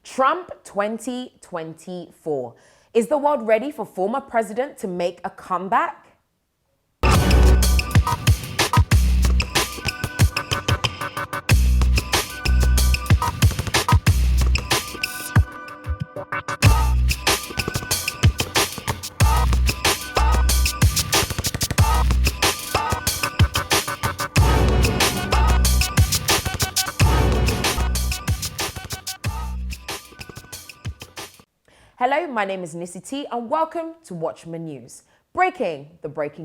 Trump 2024. Is the world ready for former president to make a comeback? Hello, my name is Nissy Tee and welcome to Watchman News. Breaking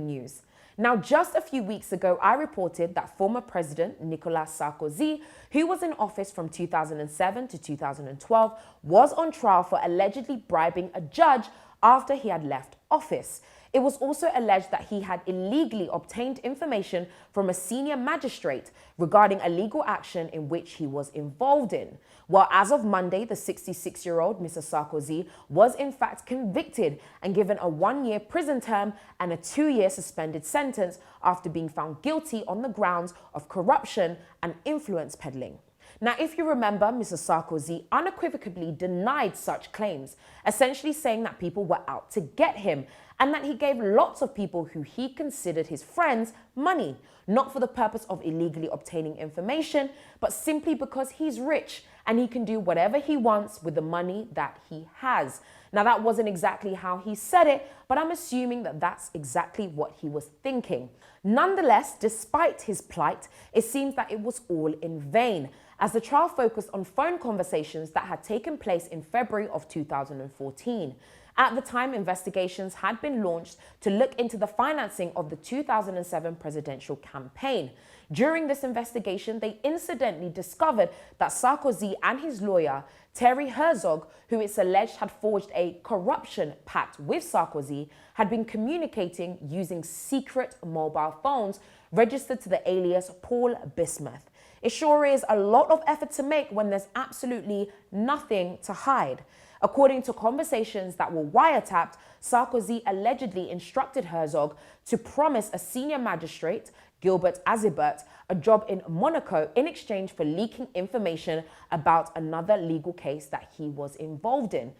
news. Now, just a few weeks ago, I reported that former President Nicolas Sarkozy, who was in office from 2007 to 2012, was on trial for allegedly bribing a judge after he had left office. It was also alleged that he had illegally obtained information from a senior magistrate regarding a legal action in which he was involved in. Well, as of Monday, the 66-year-old Mr. Sarkozy was in fact convicted and given a 1-year prison term and a 2-year suspended sentence after being found guilty on the grounds of corruption and influence peddling. Now, if you remember, Mr. Sarkozy unequivocally denied such claims, essentially saying that people were out to get him and that he gave lots of people who he considered his friends money, not for the purpose of illegally obtaining information, but simply because he's rich and he can do whatever he wants with the money that he has. Now, that wasn't exactly how he said it, but I'm assuming that that's exactly what he was thinking. Nonetheless, despite his plight, it seems that it was all in vain, as the trial focused on phone conversations that had taken place in February of 2014. At the time, investigations had been launched to look into the financing of the 2007 presidential campaign. During this investigation, they incidentally discovered that Sarkozy and his lawyer, Thierry Herzog, who it's alleged had forged a corruption pact with Sarkozy, had been communicating using secret mobile phones registered to the alias Paul Bismuth. It sure is a lot of effort to make when there's absolutely nothing to hide. According to conversations that were wiretapped, Sarkozy allegedly instructed Herzog to promise a senior magistrate, Gilbert Azibert, a job in Monaco in exchange for leaking information about another legal case that he was involved in.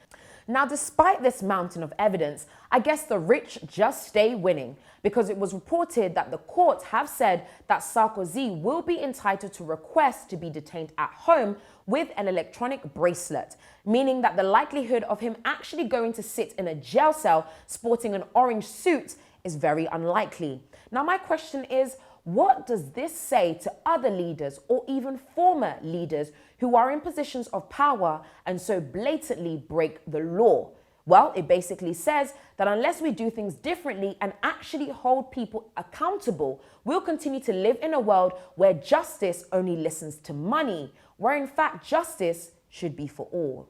Now, despite this mountain of evidence, I guess the rich just stay winning, because it was reported that the courts have said that Sarkozy will be entitled to request to be detained at home with an electronic bracelet, meaning that the likelihood of him actually going to sit in a jail cell sporting an orange suit is very unlikely. Now, my question is, what does this say to other leaders or even former leaders who are in positions of power and so blatantly break the law? Well, it basically says that unless we do things differently and actually hold people accountable, we'll continue to live in a world where justice only listens to money, where in fact justice should be for all.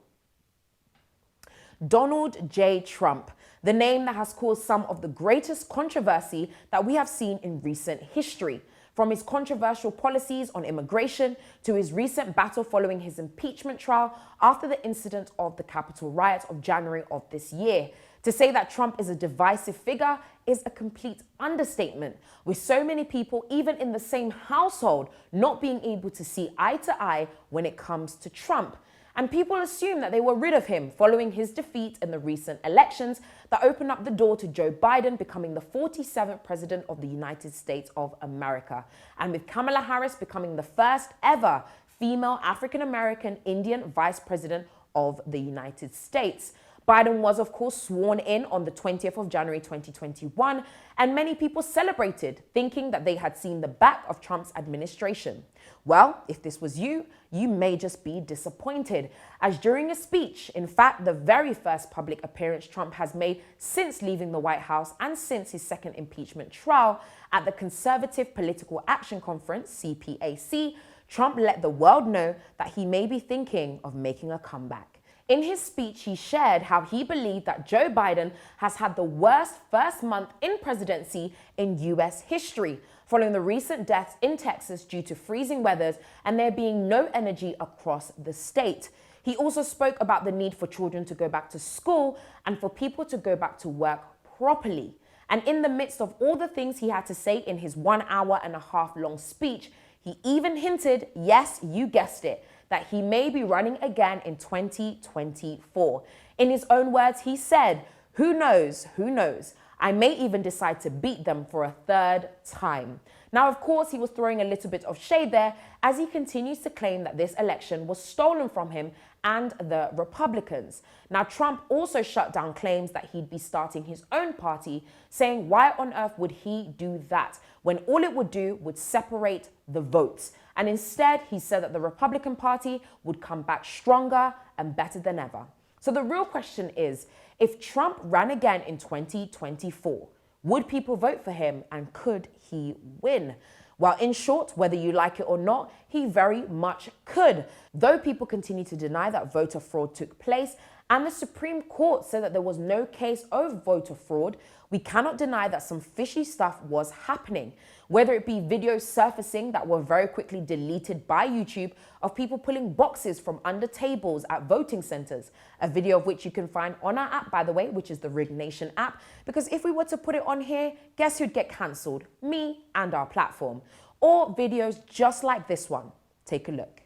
Donald J. Trump, the name that has caused some of the greatest controversy that we have seen in recent history. From his controversial policies on immigration to his recent battle following his impeachment trial after the incident of the Capitol riots of January of this year. To say that Trump is a divisive figure is a complete understatement, with so many people, even in the same household, not being able to see eye to eye when it comes to Trump. And people assume that they were rid of him following his defeat in the recent elections that opened up the door to Joe Biden becoming the 47th president of the United States of America, and with Kamala Harris becoming the first ever female African-American Indian vice president of the United States. Biden was, of course, sworn in on the 20th of January 2021, and many people celebrated, thinking that they had seen the back of Trump's administration. Well, if this was you, you may just be disappointed, as during a speech, in fact, the very first public appearance Trump has made since leaving the White House and since his second impeachment trial at the Conservative Political Action Conference, CPAC, Trump let the world know that he may be thinking of making a comeback. In his speech, he shared how he believed that Joe Biden has had the worst first month in presidency in US history, following the recent deaths in Texas due to freezing weathers and there being no energy across the state. He also spoke about the need for children to go back to school and for people to go back to work properly. And in the midst of all the things he had to say in his 1 hour and a half long speech, he even hinted, yes, you guessed it, that he may be running again in 2024. In his own words, he said, "Who knows? Who knows? I may even decide to beat them for a third time." Now, of course, he was throwing a little bit of shade there as he continues to claim that this election was stolen from him and the Republicans. Now, Trump also shut down claims that he'd be starting his own party, saying why on earth would he do that when all it would do would separate the votes. And instead, he said that the Republican Party would come back stronger and better than ever. So the real question is, if Trump ran again in 2024, would people vote for him and could he win? Well, in short, whether you like it or not, he very much could. Though people continue to deny that voter fraud took place and the Supreme Court said that there was no case of voter fraud, we cannot deny that some fishy stuff was happening. Whether it be videos surfacing that were very quickly deleted by YouTube of people pulling boxes from under tables at voting centers, a video of which you can find on our app, by the way, which is the Rig Nation app, because if we were to put it on here, guess who'd get cancelled? Me and our platform. Or videos just like this one. Take a look.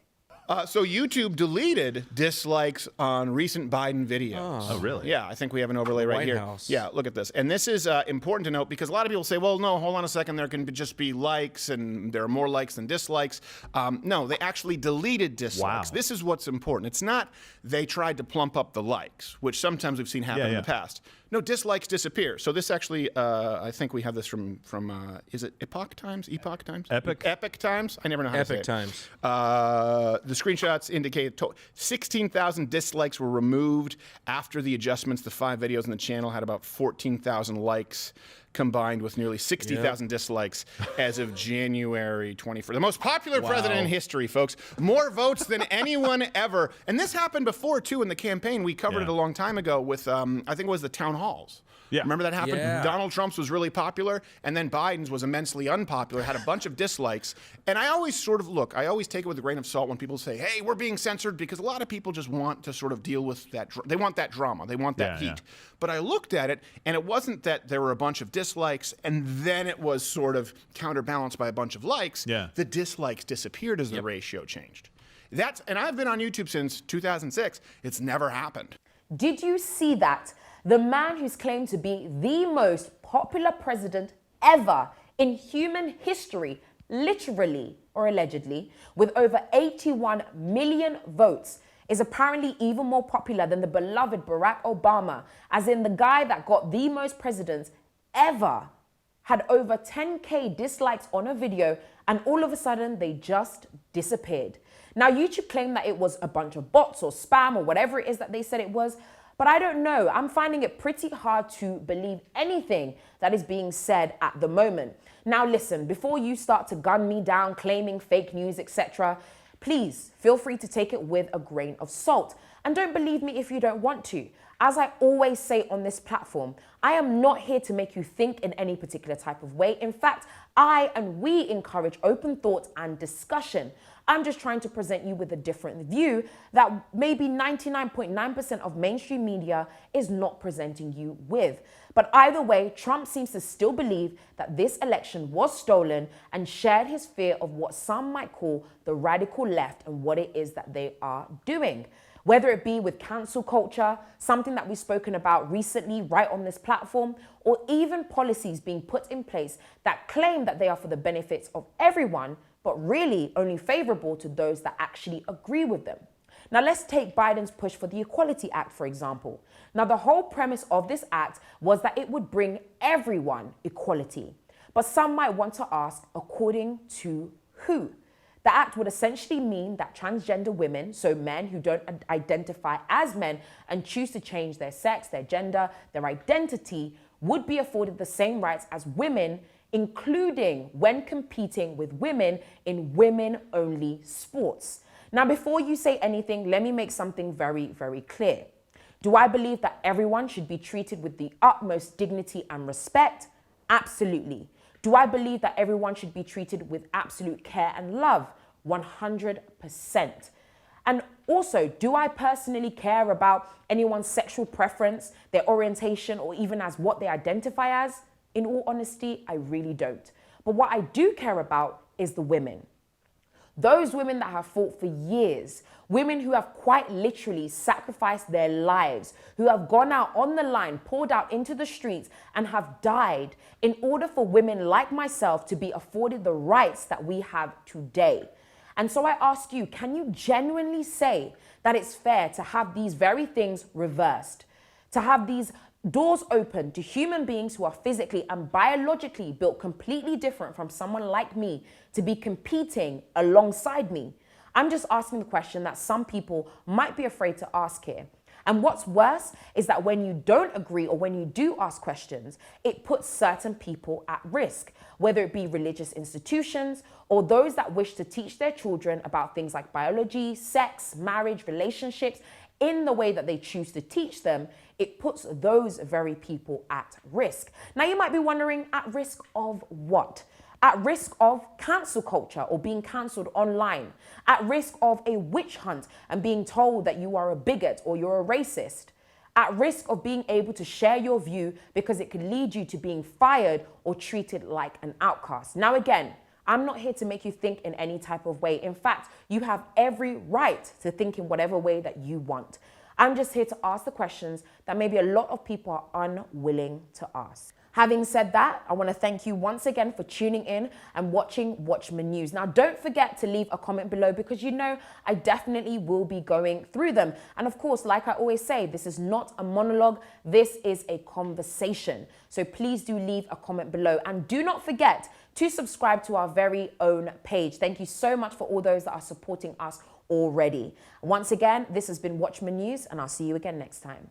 So YouTube deleted dislikes on recent Biden videos. Oh, really? Yeah, I think we have an overlay right here. House. Yeah, look at this. And this is important to note because a lot of people say, well, no, hold on a second, there can just be likes and there are more likes than dislikes. No, they actually deleted dislikes. Wow. This is what's important. It's not they tried to plump up the likes, which sometimes we've seen happen in the past. No, dislikes disappear. So this actually, I think we have this from is it Epoch Times? Epoch Times? Epic Times? I never know how to say it. Epic Times. The screenshots indicate 16,000 dislikes were removed after the adjustments. The 5 videos on the channel had about 14,000 likes combined with nearly 60,000 dislikes as of January 24th. The most popular president in history, folks. More votes than anyone ever. And this happened before, too, in the campaign. We covered it a long time ago with, I think it was the town halls. Yeah. Remember that happened? Yeah. Donald Trump's was really popular, and then Biden's was immensely unpopular, had a bunch of dislikes. And I always I always take it with a grain of salt when people say, hey, we're being censored, because a lot of people just want to sort of deal with that. They want that drama. They want that heat. Yeah. But I looked at it, and it wasn't that there were a bunch of dislikes, and then it was sort of counterbalanced by a bunch of likes. Yeah. The dislikes disappeared as the ratio changed. And I've been on YouTube since 2006. It's never happened. Did you see that? The man who's claimed to be the most popular president ever in human history, literally or allegedly, with over 81 million votes, is apparently even more popular than the beloved Barack Obama, as in the guy that got the most presidents ever, had over 10K dislikes on a video, and all of a sudden they just disappeared. Now, YouTube claimed that it was a bunch of bots or spam or whatever it is that they said it was, but I don't know. I'm finding it pretty hard to believe anything that is being said at the moment. Now listen, before you start to gun me down claiming fake news, etc., please feel free to take it with a grain of salt. And don't believe me if you don't want to. As I always say on this platform, I am not here to make you think in any particular type of way. In fact, I and we encourage open thought and discussion. I'm just trying to present you with a different view that maybe 99.9% of mainstream media is not presenting you with. But either way, Trump seems to still believe that this election was stolen and shared his fear of what some might call the radical left and what it is that they are doing. Whether it be with cancel culture, something that we've spoken about recently right on this platform, or even policies being put in place that claim that they are for the benefits of everyone, but really only favorable to those that actually agree with them. Now let's take Biden's push for the Equality Act, for example. Now the whole premise of this act was that it would bring everyone equality. But some might want to ask, according to who? The act would essentially mean that transgender women, so men who don't identify as men and choose to change their sex, their gender, their identity, would be afforded the same rights as women, including when competing with women in women-only sports. Now, before you say anything, let me make something very, very clear. Do I believe that everyone should be treated with the utmost dignity and respect? Absolutely. Do I believe that everyone should be treated with absolute care and love? 100%. And also, do I personally care about anyone's sexual preference, their orientation, or even as what they identify as? In all honesty, I really don't. But what I do care about is the women. Those women that have fought for years, women who have quite literally sacrificed their lives, who have gone out on the line, poured out into the streets, and have died in order for women like myself to be afforded the rights that we have today. And so I ask you, can you genuinely say that it's fair to have these very things reversed? To have these doors open to human beings who are physically and biologically built completely different from someone like me to be competing alongside me? I'm just asking the question that some people might be afraid to ask here. And what's worse is that when you don't agree or when you do ask questions, it puts certain people at risk, whether it be religious institutions or those that wish to teach their children about things like biology, sex, marriage, relationships in the way that they choose to teach them. It puts those very people at risk. Now you might be wondering, at risk of what? At risk of cancel culture or being cancelled online, at risk of a witch hunt and being told that you are a bigot or you're a racist, at risk of being able to share your view because it could lead you to being fired or treated like an outcast. Now again, I'm not here to make you think in any type of way. In fact, you have every right to think in whatever way that you want. I'm just here to ask the questions that maybe a lot of people are unwilling to ask. Having said that, I want to thank you once again for tuning in and watching Watchman News. Now, don't forget to leave a comment below because you know I definitely will be going through them. And of course, like I always say, this is not a monologue. This is a conversation. So please do leave a comment below and do not forget to subscribe to our very own page. Thank you so much for all those that are supporting us already. Once again, this has been Watchman News and I'll see you again next time.